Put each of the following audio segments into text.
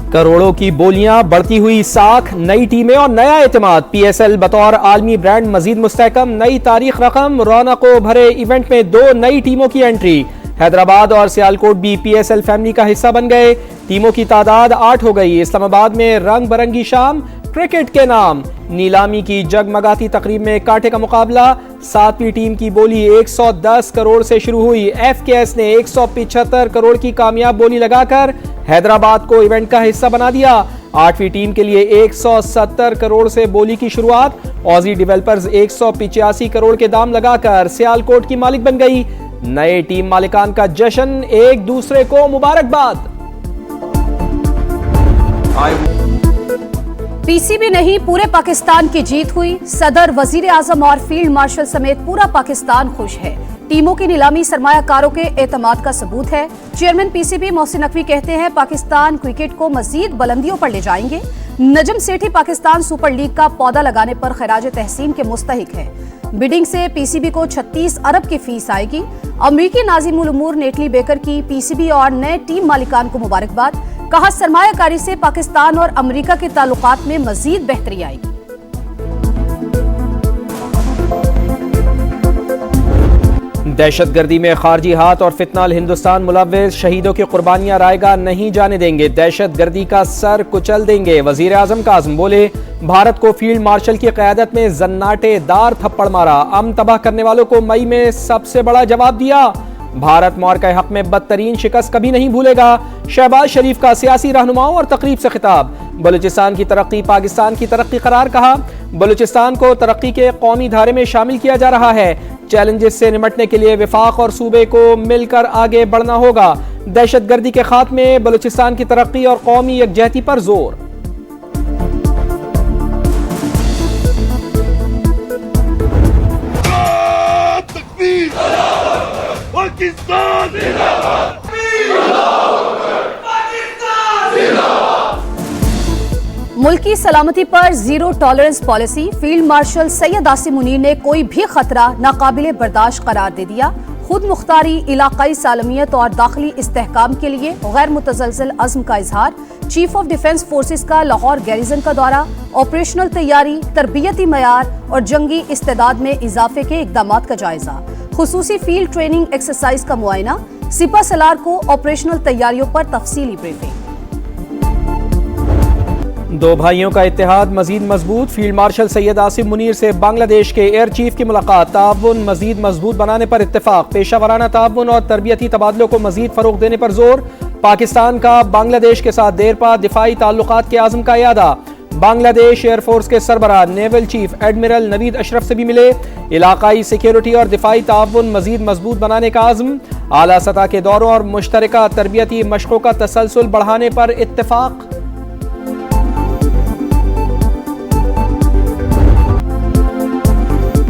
करोड़ों की बोलियां, बढ़ती हुई साख, नई टीमें और नया एतमाद। पीएसएल बतौर आलमी ब्रांड मजीद मुस्तहकम, नई तारीख रकम, रौनकों भरे इवेंट में 2 नई टीमों की एंट्री। हैदराबाद और सियालकोट भी पीएसएल फैमिली का हिस्सा बन गए। टीमों की तादाद 8 हो गई। इस्लामाबाद में रंग बरंगी शाम, क्रिकेट के नाम। नीलामी की जगमगाती तकरीब में कांटे का मुकाबला। 7वीं टीम की बोली 110 करोड़ से शुरू हुई। एफकेएस ने 175 करोड़ की कामयाब बोली लगाकर हैदराबाद को इवेंट का हिस्सा बना दिया। 8वीं टीम के लिए 170 करोड़ से बोली की शुरुआत। ऑजी डेवलपर्स 185 करोड़ के दाम लगाकर सियालकोट की मालिक बन गई। नए टीम मालिकान का जश्न, एक दूसरे को मुबारकबाद। पीसीबी नहीं, पूरे पाकिस्तान की जीत हुई। सदर, वजीर आजम और फील्ड मार्शल समेत पूरा पाकिस्तान खुश है। टीमों की नीलामी सरमायाकारों के एतमाद का सबूत है। चेयरमैन पीसीबी मोहसिन नकवी कहते हैं, पाकिस्तान क्रिकेट को मजीद बुलंदियों पर ले जाएंगे। नजम सेठी पाकिस्तान सुपर लीग का पौधा लगाने पर खराज तहसीन के मुस्तहिक है। बिडिंग से पीसीबी को 36 अरब की फीस आएगी। अमरीकी नाज़िमुल उमूर नेटली बेकर की पीसीबी और नए टीम मालिकान को मुबारकबाद। कहा, सरमायाकारी से पाकिस्तान और अमेरिका के ताल्लुकात में मजीद बेहतरी आएगी। दहशतगर्दी में खारजी हाथ और फितनाल हिंदुस्तान मुलव्विस, शहीदों की कुर्बानियां रायगा नहीं जाने देंगे, दहशतगर्दी का सर कुचल देंगे। वजीर आजम काज़म बोले, भारत को फील्ड मार्शल की क़यादत में जन्नाटेदार थप्पड़ मारा। अमन तबाह करने वालों को मई में सबसे बड़ा जवाब दिया। भारत मौक़े हक में बदतरीन शिकस्त कभी नहीं भूलेगा। शहबाज शरीफ का सियासी रहनुमाओं और तकरीब से खिताब। बलूचिस्तान की तरक्की पाकिस्तान की तरक्की करार कहा। बलूचिस्तान को तरक्की के कौमी धारे में शामिल किया जा रहा है। चैलेंजेस से निमटने के लिए विफाक और सूबे को मिलकर आगे बढ़ना होगा। दहशतगर्दी के खात्मे, बलूचिस्तान की तरक्की और कौमी यकजहती पर जोर। मुल्क की सलामती पर zero tolerance policy. Field marshal Syed Asim Munir ने कोई भी खतरा नाकाबिले बर्दाश्त करार दे दिया। खुद मुख्तारी, इलाकाई सालमियत और दाखिली इस्तेहकाम के लिए गैर मुतज़लज़ल अज़्म का इजहार। चीफ ऑफ डिफेंस फोर्सेस का लाहौर गैरिजन का दौरा। ऑपरेशनल तैयारी, तरबियती मयार और जंगी इस्तेदाद में इजाफे के इकदामात का जायजा। खुसूसी फील्ड ट्रेनिंग एक्सरसाइज का मुआयना। सिपा सलार को ऑपरेशनल तैयारियों पर तफसीली ब्रीफिंग। दो भाइयों का इत्तेहाद मजीद मजबूत। फील्ड मार्शल सैयद आसिम मुनीर से बांग्लादेश के एयर चीफ की मुलाकात। ताउन मजीद मजबूत बनाने पर इत्तेफाक। पेशा वराना ताउन और तरबियती तबादलों को मजीद फरोग देने पर जोर। पाकिस्तान का बांग्लादेश के साथ देर पा दिफाई ताल्लुकात के आज़म का यादा। बांग्लादेश एयरफोर्स के सरबराह naval chief admiral Naveed Ashraf से भी मिले। इलाकाई सिक्योरिटी और दिफाई ताउन मजीद मजबूत बनाने का आज़म। आला सतह के दौरों और मुश्तरका तरबियती मशकों का तसलसल बढ़ाने पर इत्तेफाक।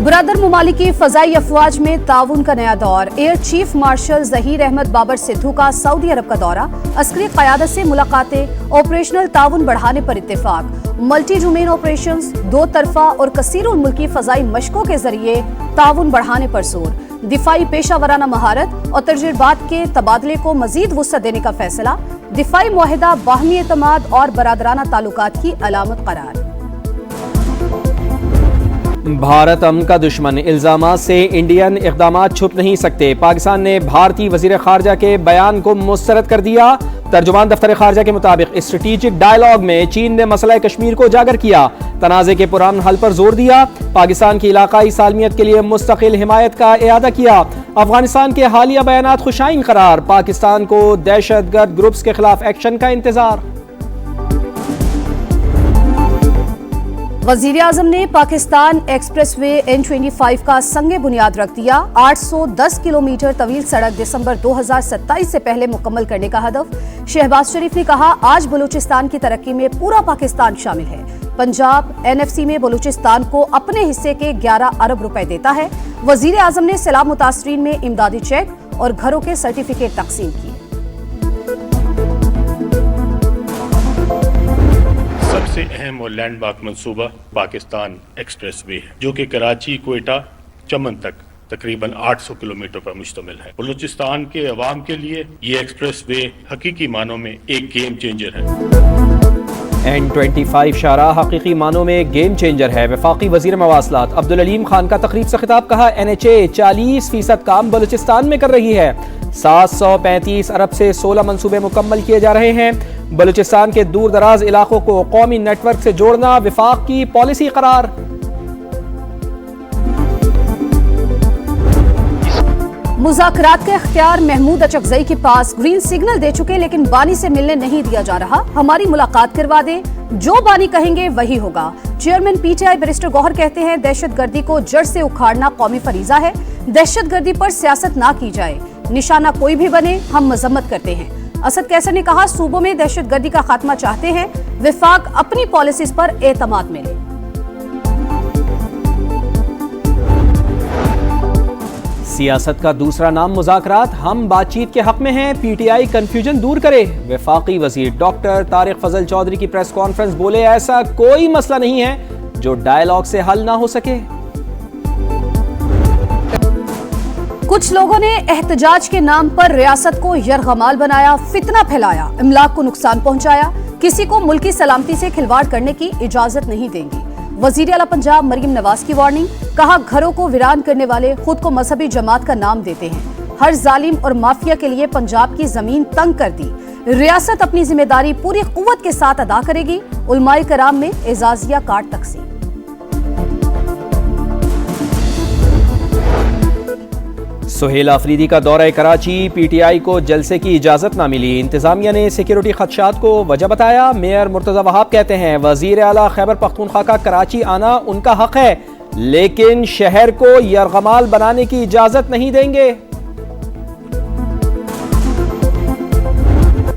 बुरादर मुमालिकी फ़ज़ाई अफवाज में ताउन का नया दौर। Air chief marshal Zaheer Ahmed Babar Sidhu का सऊदी अरब का दौरा। अस्करी क़यादत से मुलाकातें। ऑपरेशनल ताउन बढ़ाने पर इत्तेफाक। मल्टी डोमेन ऑपरेशंस, दो तरफा और कसीरुल मुल्की फ़ज़ाई मशकों के जरिए ताउन बढ़ाने पर जोर। दिफाई पेशा वराना महारत और तजुर्बात के तबादले को मजीद वुसअत देने का फैसला। दिफाई मुआहिदा बाहमी एतमाद और बरादराना ताल्लुकात की अलामत करार। भारत अमन का दुश्मन, इल्जामात से इंडियन इक़दामात छुप नहीं सकते। पाकिस्तान ने भारतीय वज़ीर ख़ारजा के बयान को मुस्तरद कर दिया। तर्जुमान दफ्तर ख़ारजा के मुताबिक स्ट्रेटेजिक डायलॉग में चीन ने मसला कश्मीर को उजागर किया। तनाज़े के पुरान हल पर जोर दिया। पाकिस्तान की इलाकाई सालमियत के लिए मुस्तकिल हिमायत का इआदा किया। अफगानिस्तान के हालिया बयानात खुशाइन करार। पाकिस्तान को दहशतगर्द ग्रुप्स के खिलाफ एक्शन का इंतजार। वज़ीर आज़म ने पाकिस्तान एक्सप्रेसवे N25 का संगे बुनियाद रख दिया। 810 किलोमीटर तवील सड़क दिसंबर 2027 से पहले मुकम्मल करने का हदफ। शहबाज शरीफ ने कहा, आज बलूचिस्तान की तरक्की में पूरा पाकिस्तान शामिल है। पंजाब NFC में बलूचिस्तान को अपने हिस्से के 11 अरब रुपए देता है। वज़ीर आज़म ने सैलाब मुतासरीन में इमदादी चेक और घरों के सर्टिफिकेट तकसीम किए। सबसे अहम और लैंडमार्क मंसूबा पाकिस्तान एक्सप्रेसवे है, जो कि कराची, क्वेटा, चमन तक तकरीबन 800 किलोमीटर पर मुश्तमिल है। बलूचिस्तान के अवाम के लिए ये एक्सप्रेसवे हकीकी मानों में एक गेम चेंजर है। N25 शारा हकीकी मानों में गेम चेंजर है। वफाकी वजीर मवासलात अब्दुल अलीम खान का तकरीब से खिताब, कहा NHA 40% काम बलूचिस्तान में कर रही है। 735 अरब से 16 मंसूबे मुकम्मल किए जा रहे हैं। बलूचिस्तान के दूर दराज इलाकों को कौमी नेटवर्क से जोड़ना विफाक की पॉलिसी करार। मुज़ाकरात के इख्तियार महमूद अचकजई के पास, ग्रीन सिग्नल दे चुके लेकिन बानी से मिलने नहीं दिया जा रहा। हमारी मुलाकात करवा दे, जो बानी कहेंगे वही होगा। चेयरमैन PTI बैरिस्टर गौहर कहते हैं दहशतगर्दी को जड़ से उखाड़ना कौमी फरीजा है। दहशतगर्दी पर सियासत ना की जाए, निशाना कोई भी बने हम मजम्मत करते हैं। असद कैसर ने कहा सूबों में दहशतगर्दी का खात्मा चाहते हैं, विफाक अपनी पॉलिसीज पर एतमाद मिले। सियासत का दूसरा नाम मुज़ाकरात, हम बातचीत के हक में हैं, PTI कंफ्यूजन दूर करे। वफाकी वजीर डॉक्टर तारिक फजल चौधरी की प्रेस कॉन्फ्रेंस, बोले ऐसा कोई मसला नहीं है जो डायलॉग से हल ना हो सके। कुछ लोगों ने एहतजाज के नाम पर रियासत को यरगमाल बनाया, फितना फैलाया, इमलाक को नुकसान पहुंचाया। किसी को मुल्की सलामती से खिलवाड़ करने की इजाजत नहीं देंगी। वजीर आला पंजाब मरियम नवाज की वार्निंग, कहा घरों को वीरान करने वाले खुद को मजहबी जमात का नाम देते हैं। हर जालिम और माफिया के लिए पंजाब की जमीन तंग कर दी। रियासत अपनी जिम्मेदारी पूरी कुव्वत के साथ अदा करेगी। उलमाए कराम में एजाजिया कार्ड तकसीम। सुहेल आफरीदी का दौरा कराची, PTI को जलसे की इजाजत ना मिली। इंतजामिया ने सिक्योरिटी खदशात को वजह बताया। मेयर मुर्तजा वहाब कहते हैं वजीर आला खैबर पख्तूनख्वा का कराची आना उनका हक है, लेकिन शहर को यरगमाल बनाने की इजाजत नहीं देंगे।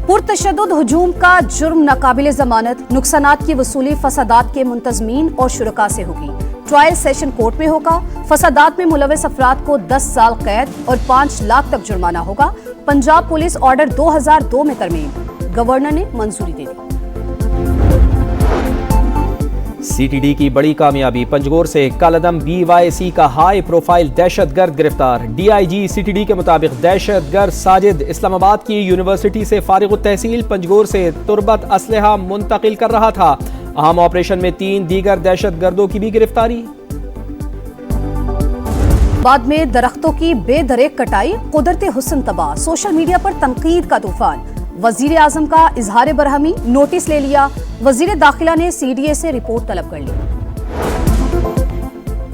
पुरतशद्दुद हुजूम का जुर्म नाकाबिले जमानत, नुकसानात की वसूली फसादात के मुंतजमीन और शुरका से होगी। ट्रायल सेशन कोर्ट में होगा। फसादात में मुलविस अफराद को 10 साल कैद और 5 लाख तक जुर्माना होगा। पंजाब पुलिस ऑर्डर 2002 में तरमीम, गवर्नर ने मंजूरी दे दी। CTD की बड़ी कामयाबी, पंजगोर से कालदम BYC का हाई प्रोफाइल दहशतगर्द गिरफ्तार। DIG CTD के मुताबिक दहशतगर्द साजिद इस्लामाबाद की यूनिवर्सिटी से फारिग तहसील पंजगोर से तुरबत असलहा मुंतकिल कर रहा था। अहम ऑपरेशन में 3 दीगर दहशतगर्दों की भी गिरफ्तारी। बाद में दरख्तों की बेदरेक कटाई, कुदरती हुस्न तबाह, सोशल मीडिया पर तनकीद का तूफान। वजीर आजम का इजहार बरहमी, नोटिस ले लिया। वजीर दाखिला ने CDA से रिपोर्ट तलब कर ली।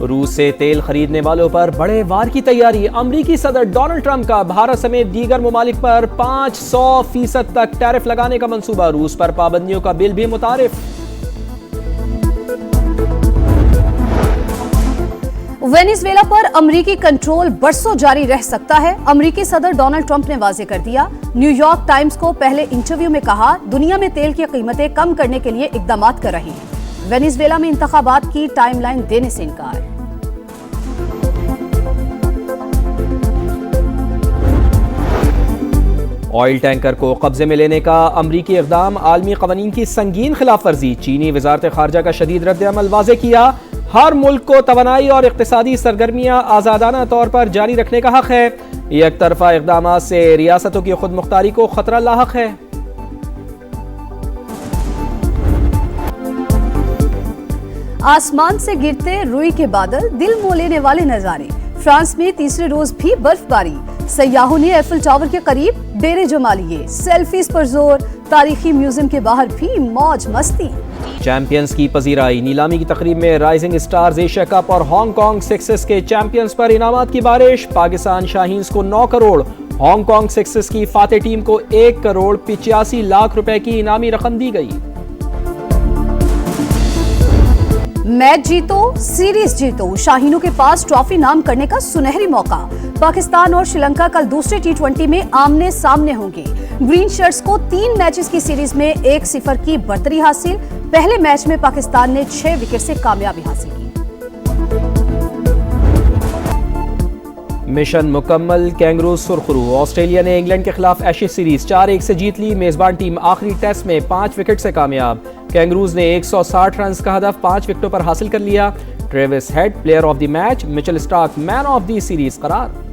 रूस से तेल खरीदने वालों पर बड़े वार की तैयारी। अमरीकी सदर डोनाल्ड ट्रंप का भारत समेत दीगर ममालिक पर 500% तक टैरिफ लगाने का मंसूबा। रूस पर पाबंदियों का बिल भी मुतारिफ। वेनेजुएला पर अमरीकी कंट्रोल बरसों जारी रह सकता है। अमरीकी सदर डोनाल्ड ट्रंप ने वाजे कर दिया। न्यूयॉर्क टाइम्स को पहले इंटरव्यू में कहा दुनिया में तेल की कीमतें कम करने के लिए इकदाम कर रही हैं। वेनेजुएला में इंतखाबात की टाइमलाइन देने से इनकार। ऑयल टैंकर को कब्जे में लेने का अमरीकी इक़दाम, आलमी क़वानीन की संगीन खिलाफ वर्जी। चीनी वज़ारत ख़ारजा का शदीद रद्द-ए-अमल वाज़े किया। हर मुल्क को तवानाई और इक़्तिसादी सरगर्मियाँ आज़ादाना तौर पर जारी रखने का हक है। एक तरफा इक़दामात से रियासतों की खुद मुख्तारी को खतरा लाहक है। आसमान से गिरते रुई के बादल, दिल मोह लेने वाले नजारे। फ्रांस में तीसरे रोज भी बर्फबारी। सयाहों ने एफिल टावर के करीब डेरे जमा लिए। सेल्फीज पर जोर, तारीखी म्यूजियम के बाहर भी मौज मस्ती। चैंपियंस की पजीराई, नीलामी की तकरीब में राइजिंग स्टार्स एशिया कप और हांगकांग सिक्सेस के चैंपियंस पर इनामात की बारिश। पाकिस्तान शाहीन्स को 9 करोड़, हांगकांग सिक्सेस की फातेह टीम को 1 करोड़ 85 लाख रुपए की इनामी रकम दी गई। मैच जीतो, सीरीज जीतो, शाहीनों के पास ट्रॉफी नाम करने का सुनहरी मौका। पाकिस्तान और श्रीलंका कल दूसरे T20 में आमने सामने होंगे। ग्रीन शर्ट्स को 3 मैचेस की सीरीज में 1-0 की बढ़तरी हासिल। पहले मैच में पाकिस्तान ने 6 विकेट से कामयाबी हासिल की। मिशन मुकम्मल, कैंगरूज सुरखरू। ऑस्ट्रेलिया ने इंग्लैंड के खिलाफ एशेज सीरीज 4-1 से जीत ली। मेजबान टीम आखिरी टेस्ट में 5 विकेट से कामयाब। कैंगरूज ने 160 रन का हदफ 5 विकेटों पर हासिल कर लिया। Travis head player of the match, Mitchell Starc man of the series करार।